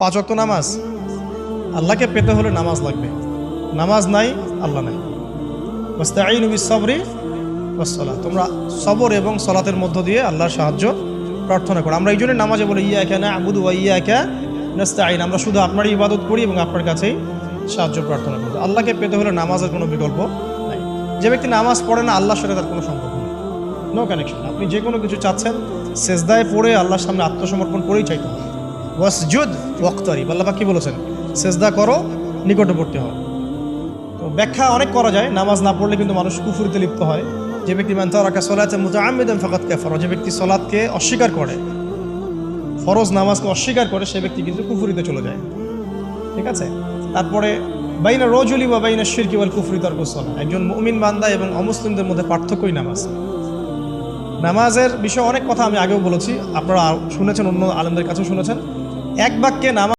পাঁচ ওয়াক্ত নামাজ আল্লাহকে পেতে হলে নামাজ লাগবে। নামাজ নাই আল্লাহ নাই। ওয়াস্তাঈনু বিস-সাবরি ওয়াস-সালাহ, তোমরা সবর এবং সলাতের মধ্য দিয়ে আল্লাহর সাহায্য প্রার্থনা করো। আমরা এই জন্য নামাজে বলি ইয়্যাকা না'বুদু ওয়া ইয়্যাকা নাস্তাঈন, আমরা শুধু আপনারই ইবাদত করি এবং আপনার কাছেই সাহায্য প্রার্থনা করি। আল্লাহকে পেতে হলে নামাজের কোনো বিকল্প নাই। যে ব্যক্তি নামাজ পড়ে না আল্লাহর সাথে তার কোনো সম্পর্ক নেই, নো কানেকশন। আপনি যে কোনো কিছু চাচ্ছেন সেজদায় পড়ে আল্লাহর সামনে আত্মসমর্পণ করেই চাইতে হবে। ওয়াসজুদ ওয়াক্তারিব, আল্লাহ পাক কি বলেছেন? সেজদা করো, নিকটবর্তী হও। তো ব্যাখ্যা অনেক করা যায়। নামাজ না পড়লে কিন্তু মানুষ কুফরিতে লিপ্ত হয়। যে ব্যক্তি মান তারাকা সালাতান মুতাআম্মিদান ফাকাদ কাফারা, যে ব্যক্তি সালাতকে অস্বীকার করে, ফরজ নামাজকে অস্বীকার করে, সে ব্যক্তি কিন্তু কুফরিতে চলে যায়। ঠিক আছে। তারপরে বাইনা রাজুলি ওয়া বাইনা শিরকি ওয়াল কুফরি তারকুস সালাহ, একজন মুমিন বান্দা এবং অমুসলিমদের মধ্যে পার্থক্যই নামাজ। নামাজের বিষয়ে অনেক কথা আমি আগেও বলেছি, আপনারা শুনেছেন, অন্য আলেমদের কাছেও শুনেছেন। এক বাক্যে নামাজ